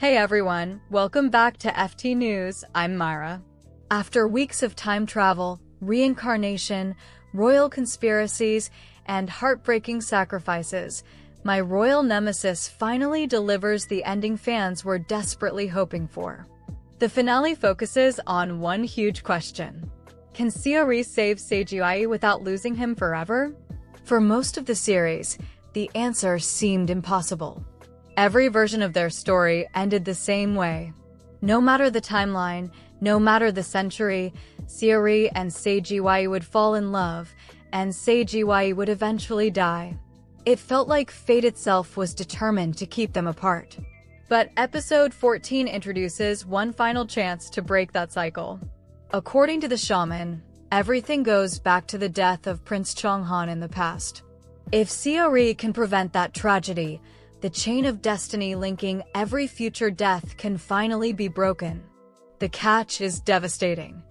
Hey everyone, welcome back to FT News. I'm Myra. After weeks of time travel, reincarnation, royal conspiracies, and heartbreaking sacrifices, My Royal Nemesis finally delivers the ending fans were desperately hoping for. The finale focuses on one huge question. Can Seo-ri save Se-gye without losing him forever? For most of the series, the answer seemed impossible. Every version of their story ended the same way. No matter the timeline, no matter the century, Seo-ri and Se-gye would fall in love, and Se-gye would eventually die. It felt like fate itself was determined to keep them apart. But episode 14 introduces one final chance to break that cycle. According to the shaman, everything goes back to the death of Prince Cheongheon in the past. If Seo-ri can prevent that tragedy, the chain of destiny linking every future death can finally be broken. The catch is devastating.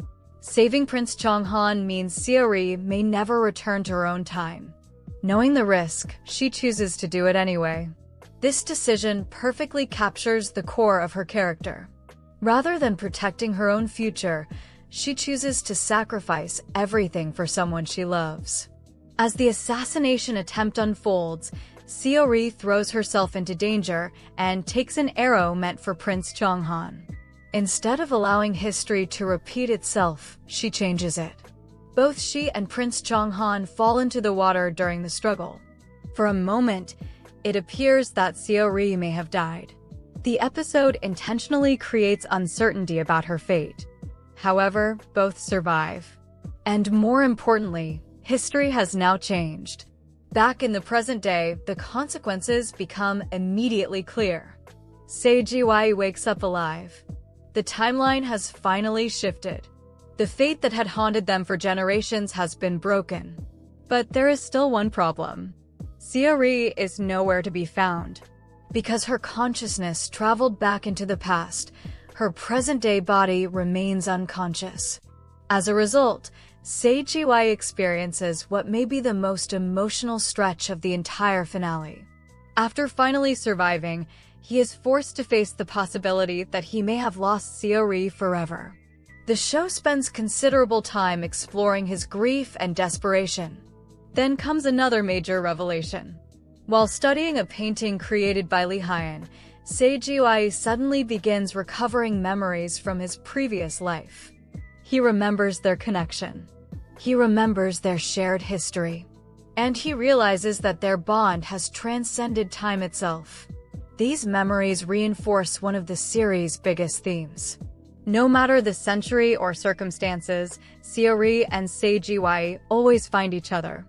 Saving Prince Cheongheon means Seo-ri may never return to her own time. Knowing the risk, she chooses to do it anyway. This decision perfectly captures the core of her character. Rather than protecting her own future, she chooses to sacrifice everything for someone she loves. As the assassination attempt unfolds, Seo-ri throws herself into danger and takes an arrow meant for Prince Cheongheon. Instead of allowing history to repeat itself, she changes it. Both she and Prince Cheongheon fall into the water during the struggle. For a moment, it appears that Seo-ri may have died. The episode intentionally creates uncertainty about her fate. However, both survive. And more importantly, history has now changed. Back in the present day, the consequences become immediately clear. Se-gye wakes up alive. The timeline has finally shifted. The fate that had haunted them for generations has been broken. But there is still one problem. Seo-ri is nowhere to be found. Because her consciousness traveled back into the past, her present-day body remains unconscious. As a result, Se-gye experiences what may be the most emotional stretch of the entire finale. After finally surviving, he is forced to face the possibility that he may have lost Seo-ri forever. The show spends considerable time exploring his grief and desperation. Then comes another major revelation. While studying a painting created by Lee Hyun, Se-gye suddenly begins recovering memories from his previous life. He remembers their connection. He remembers their shared history. And he realizes that their bond has transcended time itself. These memories reinforce one of the series' biggest themes. No matter the century or circumstances, Seo-ri and Se-gye always find each other.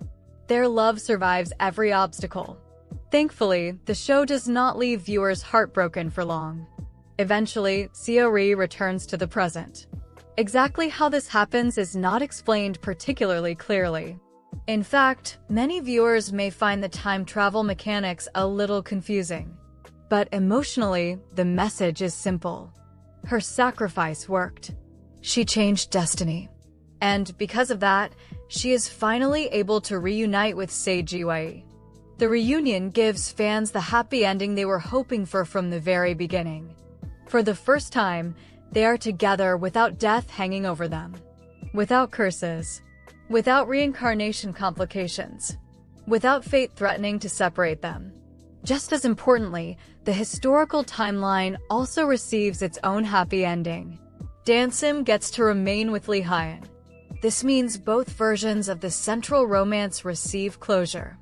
Their love survives every obstacle. Thankfully, the show does not leave viewers heartbroken for long. Eventually, Seo-ri returns to the present. Exactly how this happens is not explained particularly clearly. In fact, many viewers may find the time travel mechanics a little confusing. But emotionally, the message is simple. Her sacrifice worked. She changed destiny. And because of that, she is finally able to reunite with Se-gye. The reunion gives fans the happy ending they were hoping for from the very beginning. For the first time, they are together without death hanging over them. Without curses. Without reincarnation complications. Without fate threatening to separate them. Just as importantly, the historical timeline also receives its own happy ending. Dansim gets to remain with Lee Hyun. This means both versions of the central romance receive closure.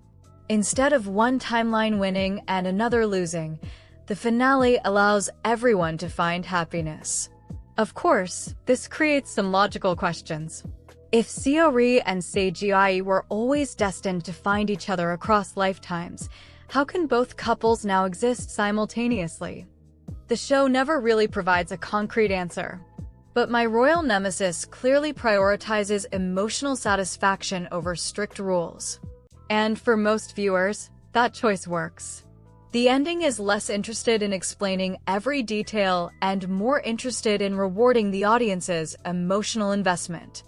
Instead of one timeline winning and another losing, the finale allows everyone to find happiness. Of course, this creates some logical questions. If Seo-ri and Se-gye were always destined to find each other across lifetimes, how can both couples now exist simultaneously? The show never really provides a concrete answer. But My Royal Nemesis clearly prioritizes emotional satisfaction over strict rules. And for most viewers, that choice works. The ending is less interested in explaining every detail and more interested in rewarding the audience's emotional investment.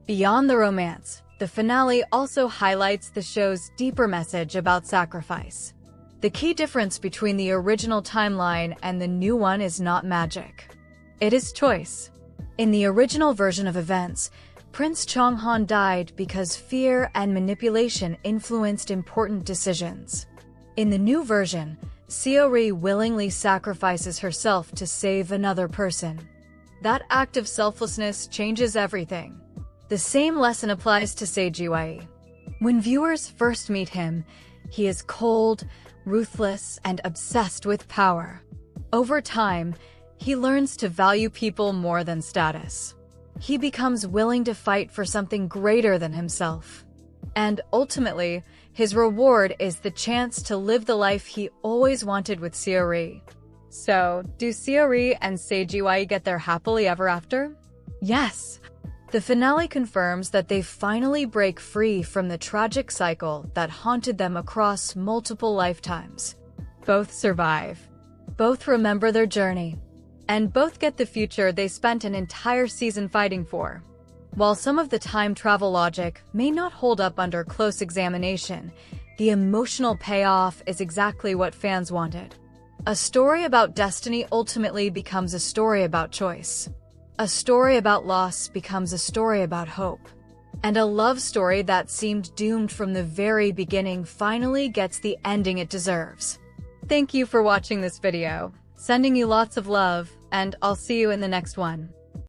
Beyond the romance, the finale also highlights the show's deeper message about sacrifice. The key difference between the original timeline and the new one is not magic. It is choice. In the original version of events, Prince Cheongheon died because fear and manipulation influenced important decisions. In the new version, Seo-ri willingly sacrifices herself to save another person. That act of selflessness changes everything. The same lesson applies to Se-gye. When viewers first meet him, he is cold, ruthless, and obsessed with power. Over time, he learns to value people more than status. He becomes willing to fight for something greater than himself. And ultimately, his reward is the chance to live the life he always wanted with Seo-ri. So, do Seo-ri and Se-gye get their happily ever after? Yes! The finale confirms that they finally break free from the tragic cycle that haunted them across multiple lifetimes. Both survive. Both remember their journey. And both get the future they spent an entire season fighting for. While some of the time travel logic may not hold up under close examination, the emotional payoff is exactly what fans wanted. A story about destiny ultimately becomes a story about choice. A story about loss becomes a story about hope. And a love story that seemed doomed from the very beginning finally gets the ending it deserves. Thank you for watching this video. Sending you lots of love, and I'll see you in the next one.